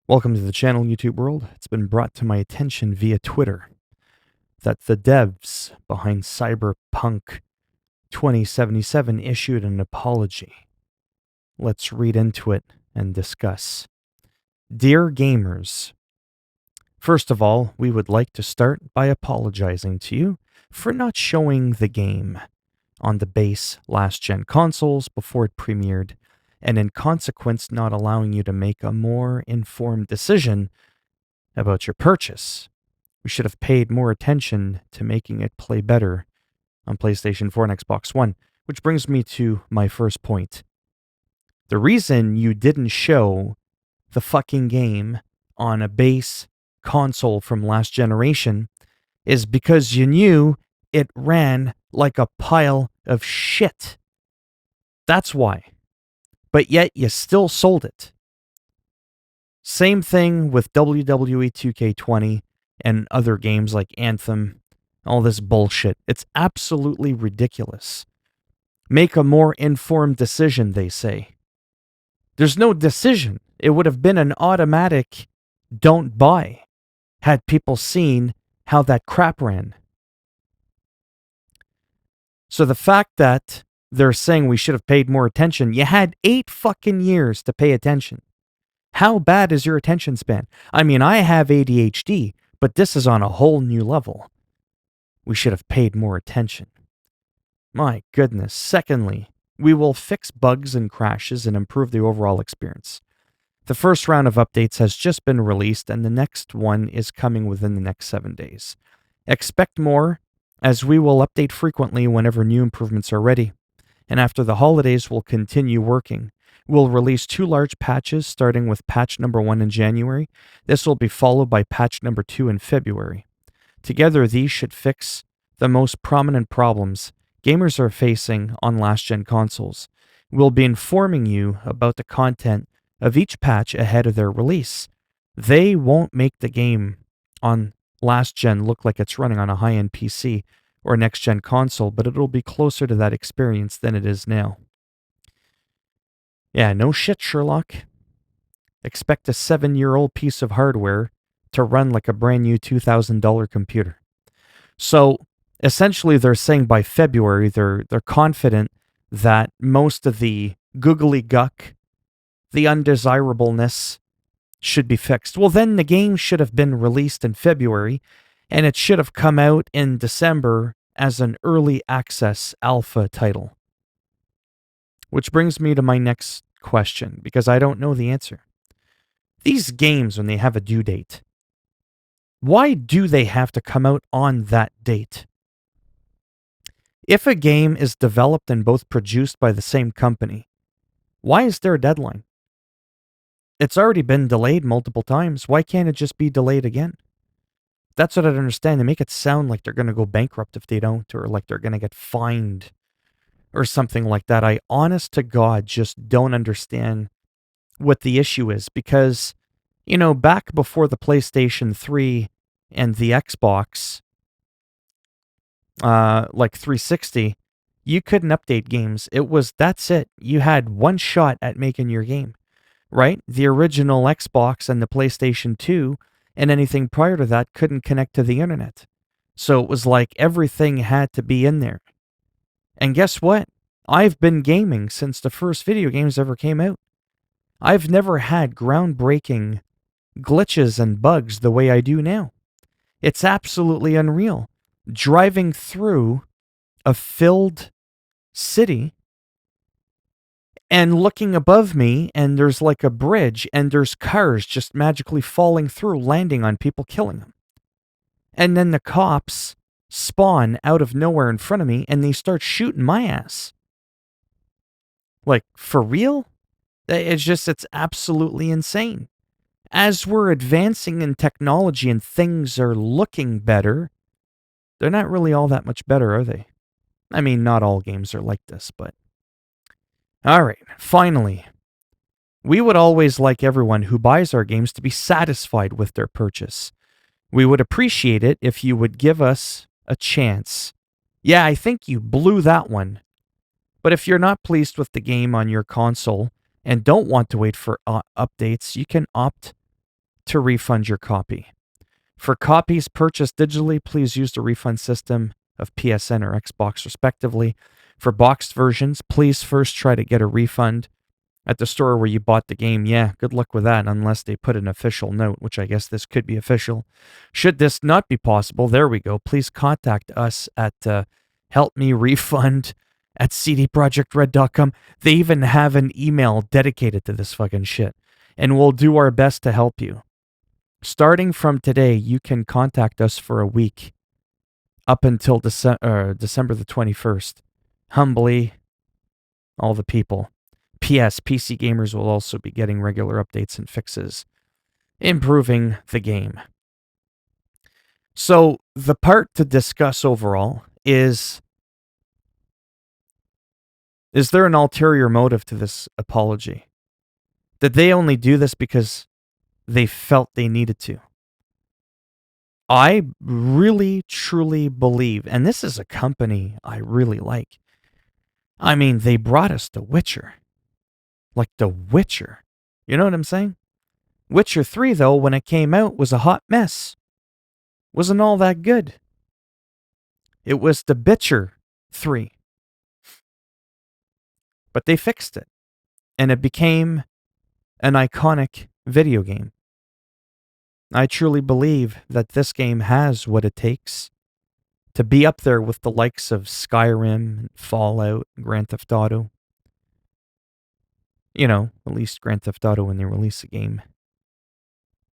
Welcome to the channel, YouTube world. It's been brought to my attention via Twitter that the devs behind Cyberpunk 2077 issued an apology. Let's read into it and discuss. Dear gamers, first of all, we would like to start by apologizing to you for not showing the game on the base last-gen consoles before it premiered, and in consequence not allowing you to make a more informed decision about your purchase. We should have paid more attention to making it play better on PlayStation 4 and Xbox One, which brings me to my first point. The reason you didn't show the fucking game on a base console from last generation is because you knew it ran like a pile of shit. That's why. But yet you still sold it. Same thing with WWE 2K20 and other games like Anthem, all this bullshit. It's absolutely ridiculous. Make a more informed decision, they say. There's no decision. It would have been an automatic don't buy had people seen how that crap ran. So the fact that they're saying we should have paid more attention, you had 8 fucking years to pay attention. How bad is your attention span? I mean, I have ADHD, but this is on a whole new level. We should have paid more attention. My goodness. Secondly, we will fix bugs and crashes and improve the overall experience. The first round of updates has just been released, and the next one is coming within the next 7 days. Expect more, as we will update frequently whenever new improvements are ready. And after the holidays, we'll continue working. We'll release 2 large patches, starting with patch number 1 in January. This will be followed by patch number 2 in February. Together, these should fix the most prominent problems gamers are facing on last-gen consoles. We'll be informing you about the content of each patch ahead of their release. They won't make the game on last-gen look like it's running on a high-end PC or next-gen console, but it'll be closer to that experience than it is now. Yeah, no shit, Sherlock. Expect a 7-year-old piece of hardware to run like a brand new $2,000 computer. So essentially they're saying by February they're confident that most of the googly guck, the undesirableness should be fixed. Well, then the game should have been released in February, and it should have come out in December as an early access alpha title. Which brings me to my next question, because I don't know the answer. These games, when they have a due date, why do they have to come out on that date? If a game is developed and both produced by the same company, why is there a deadline? It's already been delayed multiple times. Why can't it just be delayed again? That's what I don't understand. They make it sound like they're going to go bankrupt if they don't, or like they're going to get fined or something like that. I, honest to God, just don't understand what the issue is, because, you know, back before the PlayStation 3 and the Xbox, like 360, you couldn't update games. That's it. You had one shot at making your game, right? The original Xbox and the PlayStation 2 and anything prior to that couldn't connect to the internet. So it was like everything had to be in there. And guess what? I've been gaming since the first video games ever came out. I've never had groundbreaking glitches and bugs the way I do now. It's absolutely unreal. Driving through a filled city and looking above me, and there's like a bridge, and there's cars just magically falling through, landing on people, killing them. And then the cops spawn out of nowhere in front of me, and they start shooting my ass. Like, for real? It's absolutely insane. As we're advancing in technology and things are looking better, they're not really all that much better, are they? I mean, not all games are like this, but... Alright, finally. We would always like everyone who buys our games to be satisfied with their purchase. We would appreciate it if you would give us a chance. Yeah, I think you blew that one. But if you're not pleased with the game on your console and don't want to wait for updates, you can opt to refund your copy. For copies purchased digitally, please use the refund system of PSN or Xbox respectively. For boxed versions, please first try to get a refund at the store where you bought the game. Yeah, good luck with that unless they put an official note, which I guess this could be official. Should this not be possible, there we go. Please contact us at helpmerefund@cdprojectred.com. They even have an email dedicated to this fucking shit. And we'll do our best to help you. Starting from today, you can contact us for a week up until December the 21st. Humbly, all the people. P.S. PC gamers will also be getting regular updates and fixes, improving the game. So, the part to discuss overall is there an ulterior motive to this apology? Did they only do this because they felt they needed to? I really, truly believe, and this is a company I really like. I mean, they brought us The Witcher. Like The Witcher. You know what I'm saying? Witcher 3, though, when it came out, was a hot mess. Wasn't all that good. It was The Bitcher 3. But they fixed it. And it became an iconic video game. I truly believe that this game has what it takes to be up there with the likes of Skyrim, Fallout, Grand Theft Auto. You know, at least Grand Theft Auto, when they release a game,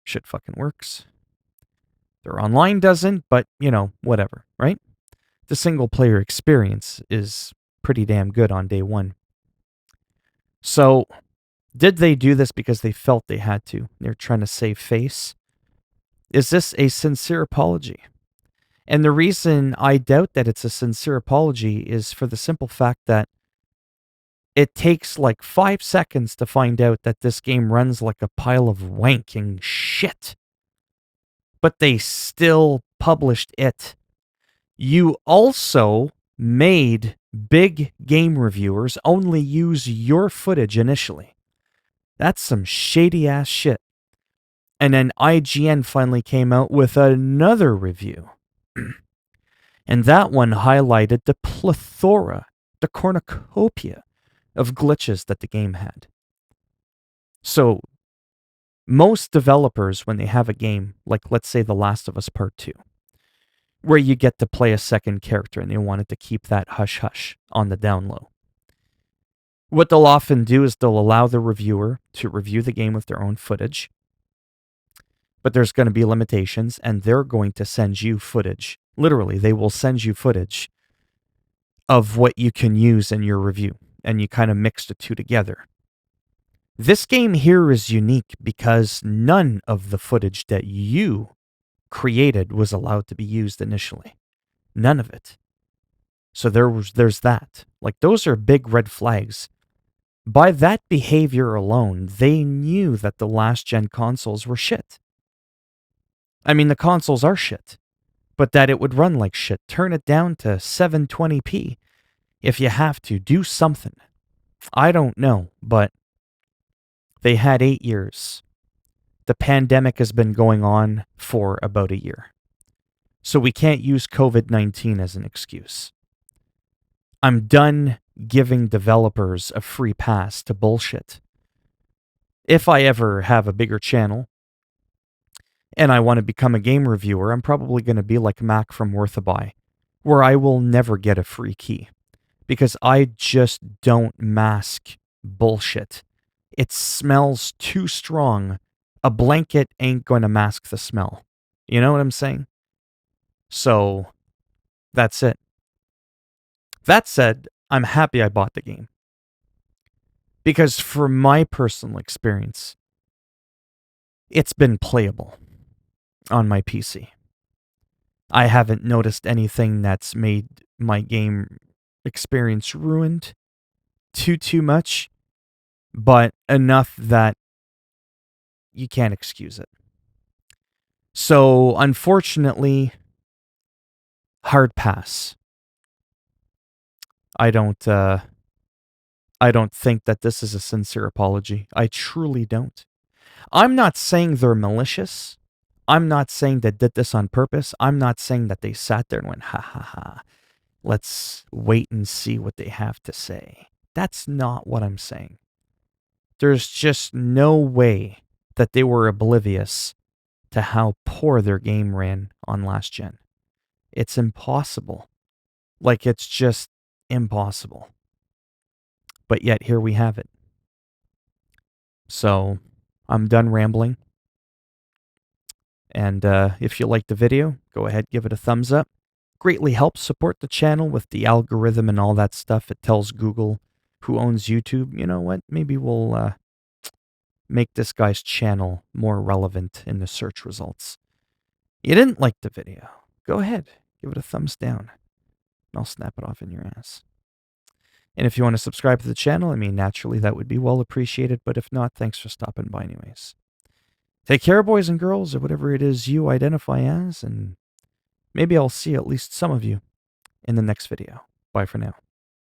shit fucking works. Their online doesn't, but, you know, whatever, right? The single player experience is pretty damn good on day one. So, did they do this because they felt they had to? They're trying to save face? Is this a sincere apology? And the reason I doubt that it's a sincere apology is for the simple fact that it takes like 5 seconds to find out that this game runs like a pile of wanking shit. But they still published it. You also made big game reviewers only use your footage initially. That's some shady ass shit. And then IGN finally came out with another review. And that one highlighted the plethora, the cornucopia of glitches that the game had. So, most developers, when they have a game, like let's say The Last of Us Part 2, where you get to play a second character and they wanted to keep that hush-hush on the down low, what they'll often do is they'll allow the reviewer to review the game with their own footage, but there's going to be limitations, and they're going to send you footage. Literally, they will send you footage of what you can use in your review, and you kind of mix the two together. This game here is unique because none of the footage that you created was allowed to be used initially. None of it. So there's that. Like, those are big red flags. By that behavior alone, they knew that the last gen consoles were shit. I mean, the consoles are shit, but that it would run like shit. Turn it down to 720p if you have to. Do something. I don't know, but they had 8 years. The pandemic has been going on for about a year. So we can't use COVID-19 as an excuse. I'm done giving developers a free pass to bullshit. If I ever have a bigger channel and I want to become a game reviewer, I'm probably going to be like Mac from Worth a Buy, where I will never get a free key because I just don't mask bullshit. It smells too strong. A blanket ain't going to mask the smell. You know what I'm saying? So, that's it. That said, I'm happy I bought the game. Because for my personal experience, it's been playable on my PC. I haven't noticed anything that's made my game experience ruined too much, but enough that you can't excuse it. So, unfortunately, hard pass. I don't think that this is a sincere apology. I truly don't. I'm not saying they're malicious. I'm not saying they did this on purpose. I'm not saying that they sat there and went, ha ha ha, let's wait and see what they have to say. That's not what I'm saying. There's just no way that they were oblivious to how poor their game ran on last gen. It's impossible. Like, it's just impossible. But yet, here we have it. So, I'm done rambling. And if you liked the video, go ahead, give it a thumbs up. Greatly helps support the channel with the algorithm and all that stuff. It tells Google who owns YouTube. You know what? Maybe we'll make this guy's channel more relevant in the search results. You didn't like the video? Go ahead, give it a thumbs down, and I'll snap it off in your ass. And if you want to subscribe to the channel, I mean, naturally, that would be well appreciated. But if not, thanks for stopping by anyways. Take care, boys and girls, or whatever it is you identify as, and maybe I'll see at least some of you in the next video. Bye for now.